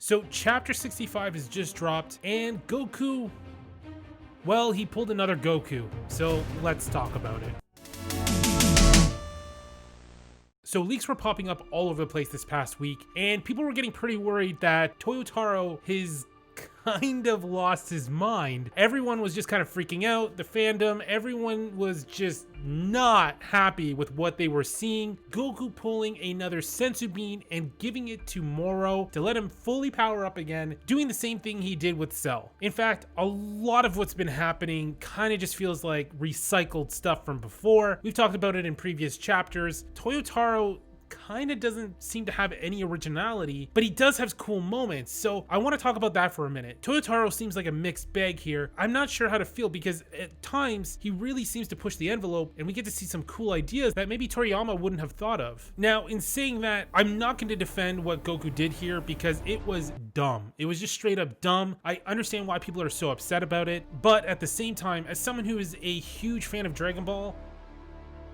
So chapter 65 has just dropped and Goku, well, he pulled another Goku. So let's talk about it. So leaks were popping up all over the place this past week, and people were getting pretty worried that Toyotaro has kind of lost his mind. Everyone was just kind of freaking out. The fandom, everyone was just not happy with what they were seeing. Goku pulling another Senzu Bean and giving it to Moro to let him fully power up again, doing the same thing he did with Cell. In fact, a lot of what's been happening kind of just feels like recycled stuff from before. We've talked about it in previous chapters. Toyotaro kind of doesn't seem to have any originality, but he does have cool moments. So I want to talk about that for a minute. Toyotaro seems like a mixed bag here. I'm not sure how to feel because at times he really seems to push the envelope and we get to see some cool ideas that maybe Toriyama wouldn't have thought of. Now, in saying that, I'm not going to defend what Goku did here because it was dumb. It was just straight up dumb. I understand why people are so upset about it, but at the same time, as someone who is a huge fan of Dragon Ball,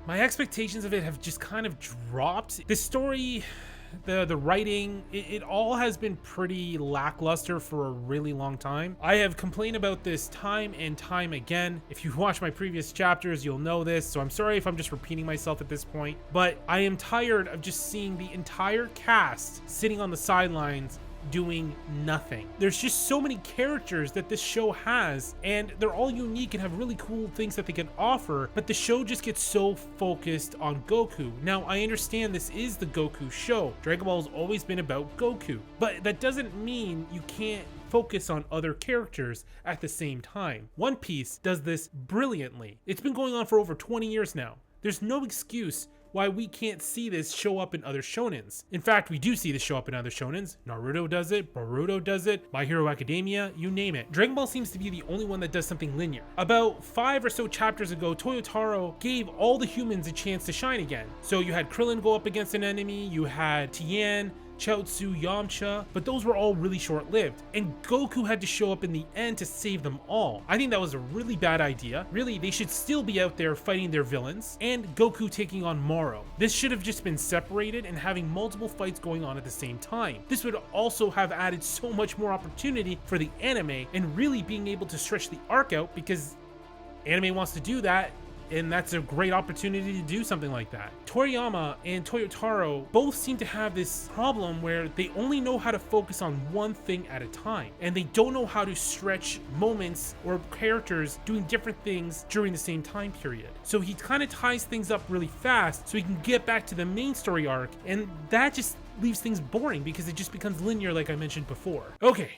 my expectations of it have just kind of dropped. The story, the writing, it all has been pretty lackluster for a really long time. I have complained about this time and time again. If you watch my previous chapters, you'll know this, so I'm sorry if I'm just repeating myself at this point, but I am tired of just seeing the entire cast sitting on the sidelines doing nothing. There's just so many characters that this show has, and they're all unique and have really cool things that they can offer, but the show just gets so focused on Goku. Now, I understand this is the Goku show. Dragon Ball has always been about Goku, but that doesn't mean you can't focus on other characters at the same time. One Piece does this brilliantly. It's been going on for over 20 years now. There's no excuse why we can't see this show up in other shonens. In fact, we do see this show up in other shonens. Naruto does it, Boruto does it, My Hero Academia, you name it. Dragon Ball seems to be the only one that does something linear. About 5 or so chapters ago, Toyotaro gave all the humans a chance to shine again. So you had Krillin go up against an enemy, you had Tien, Chaozu, Yamcha, but those were all really short-lived, and Goku had to show up in the end to save them all. I think that was a really bad idea. Really, they should still be out there fighting their villains, and Goku taking on Moro. This should have just been separated and having multiple fights going on at the same time. This would also have added so much more opportunity for the anime and really being able to stretch the arc out, because anime wants to do that, and that's a great opportunity to do something like that. Toriyama and Toyotaro both seem to have this problem where they only know how to focus on one thing at a time, and they don't know how to stretch moments or characters doing different things during the same time period. So he kind of ties things up really fast so he can get back to the main story arc, and that just leaves things boring because it just becomes linear like I mentioned before. Okay.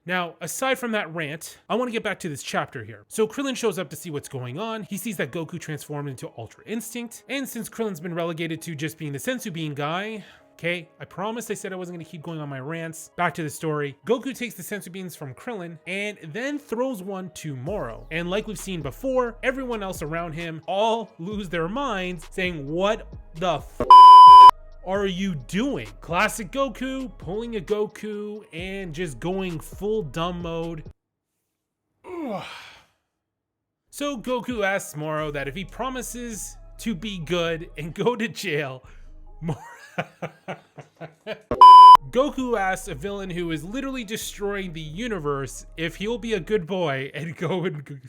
Now, aside from that rant, I want to get back to this chapter here. So Krillin shows up to see what's going on. He sees that Goku transformed into Ultra Instinct. And since Krillin's been relegated to just being the Senzu Bean guy, okay, I promised I said I wasn't going to keep going on my rants. Back to the story. Goku takes the Senzu Beans from Krillin and then throws one to Moro. And like we've seen before, everyone else around him all lose their minds saying, what the are you doing? Classic Goku, pulling a Goku and just going full dumb mode. So Goku asks Moro that if he promises to be good and go to jail, Goku asks a villain who is literally destroying the universe if he'll be a good boy and go and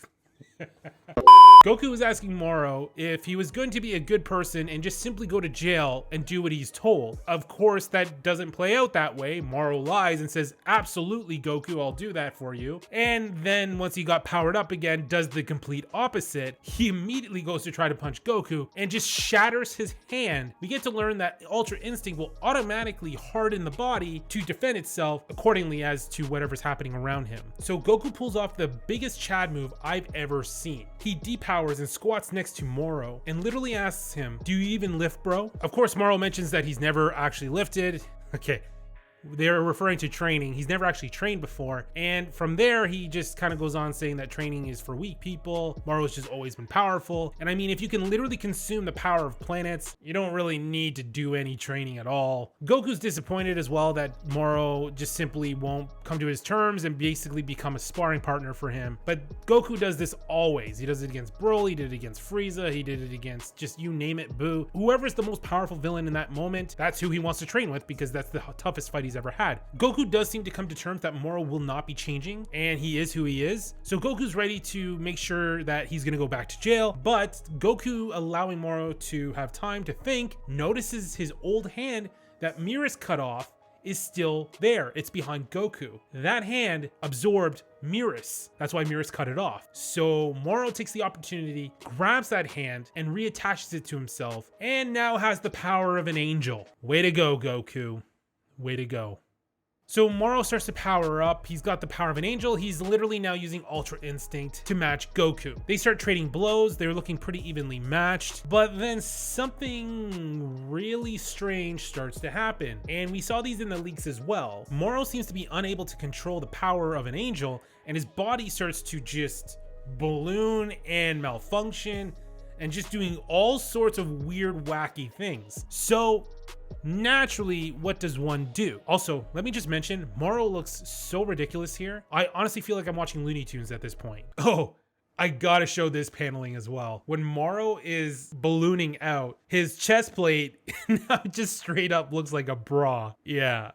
Goku was asking Moro if he was going to be a good person and just simply go to jail and do what he's told. Of course, that doesn't play out that way. Moro lies and says, absolutely, Goku, I'll do that for you. And then once he got powered up again, does the complete opposite. He immediately goes to try to punch Goku and just shatters his hand. We get to learn that Ultra Instinct will automatically harden the body to defend itself accordingly as to whatever's happening around him. So Goku pulls off the biggest Chad move I've ever seen. He depowers and squats next to Moro and literally asks him, do you even lift, bro? Of course, Moro mentions that he's never actually lifted. Okay, they're referring to training. He's never actually trained before. And from there, he just kind of goes on saying that training is for weak people. Moro's just always been powerful. And I mean, if you can literally consume the power of planets, you don't really need to do any training at all. Goku's disappointed as well that Moro just simply won't come to his terms and basically become a sparring partner for him. But Goku does this always. He does it against Broly, he did it against Frieza, he did it against just you name it, Boo. Whoever's the most powerful villain in that moment, that's who he wants to train with because that's the toughest fight he's ever had. Goku does seem to come to terms that Moro will not be changing, and he is who he is. So Goku's ready to make sure that he's gonna go back to jail, but Goku, allowing Moro to have time to think, notices his old hand that Mirror's cut off is still there. It's behind Goku. That hand absorbed Mirror's. That's why Mirror's cut it off. So Moro takes the opportunity, grabs that hand, and reattaches it to himself, and now has the power of an angel. Way to go, Goku. Way to go. So Moro starts to power up. He's got the power of an angel. He's literally now using Ultra Instinct to match Goku. They start trading blows. They're looking pretty evenly matched, but then something really strange starts to happen. And we saw these in the leaks as well. Moro seems to be unable to control the power of an angel, and his body starts to just balloon and malfunction and just doing all sorts of weird, wacky things. So naturally, what does one do? Also, let me just mention, Moro looks so ridiculous here. I honestly feel like I'm watching Looney Tunes at this point. Oh, I gotta show this paneling as well. When Moro is ballooning out, his chest plate now just straight up looks like a bra. Yeah.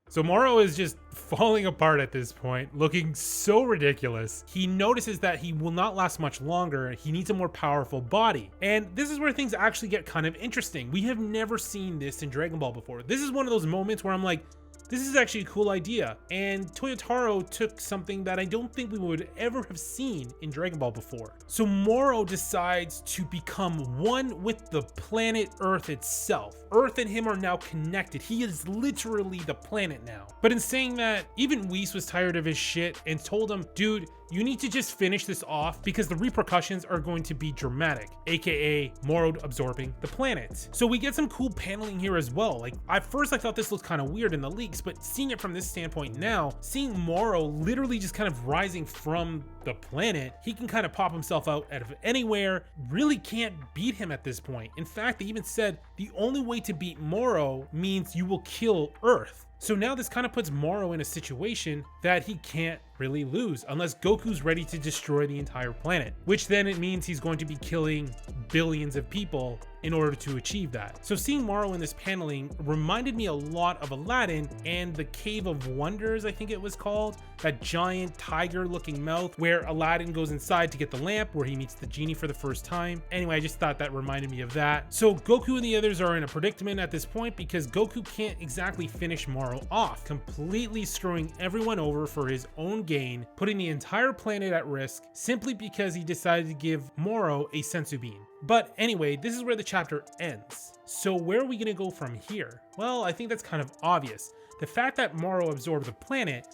So Moro is just falling apart at this point, looking so ridiculous. He notices that he will not last much longer. He needs a more powerful body. And this is where things actually get kind of interesting. We have never seen this in Dragon Ball before. This is one of those moments where I'm like, this is actually a cool idea. And Toyotaro took something that I don't think we would ever have seen in Dragon Ball before. So Moro decides to become one with the planet Earth itself. Earth and him are now connected. He is literally the planet now. But in saying that, even Whis was tired of his shit and told him, dude, you need to just finish this off because the repercussions are going to be dramatic, aka Moro absorbing the planet. So we get some cool paneling here as well. Like, at first I thought this looked kind of weird in the leaks, but seeing it from this standpoint now, seeing Moro literally just kind of rising from the planet, he can kind of pop himself out of anywhere, really can't beat him at this point. In fact, they even said the only way to beat Moro means you will kill Earth. So now this kind of puts Moro in a situation that he can't really lose unless Goku's ready to destroy the entire planet, which then it means he's going to be killing billions of people in order to achieve that. So seeing Moro in this paneling reminded me a lot of Aladdin and the Cave of Wonders, I think it was called, that giant tiger looking mouth where Aladdin goes inside to get the lamp where he meets the genie for the first time. Anyway, I just thought that reminded me of that. So Goku and the others are in a predicament at this point because Goku can't exactly finish Moro off, completely screwing everyone over for his own gain, putting the entire planet at risk simply because he decided to give Moro a Senzu Bean. But anyway, this is where the chapter ends. So where are we gonna go from here? Well, I think that's kind of obvious. The fact that Moro absorbed the planet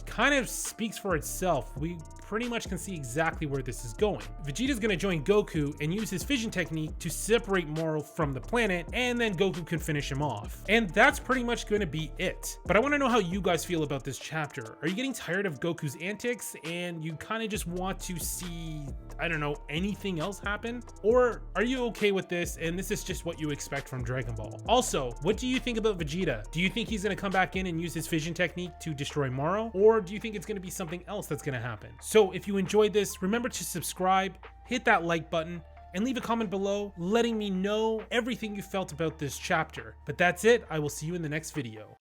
kind of speaks for itself. We pretty much can see exactly where this is going. Vegeta's gonna join Goku and use his fission technique to separate Moro from the planet, and then Goku can finish him off. And that's pretty much gonna be it. But I wanna know how you guys feel about this chapter. Are you getting tired of Goku's antics and you kind of just want to see, I don't know, anything else happen? Or are you okay with this and this is just what you expect from Dragon Ball? Also, what do you think about Vegeta? Do you think he's gonna come back in and use his fission technique to destroy Moro? Or do you think it's gonna be something else that's gonna happen? So if you enjoyed this, remember to subscribe, hit that like button, and leave a comment below letting me know everything you felt about this chapter. But that's it, I will see you in the next video.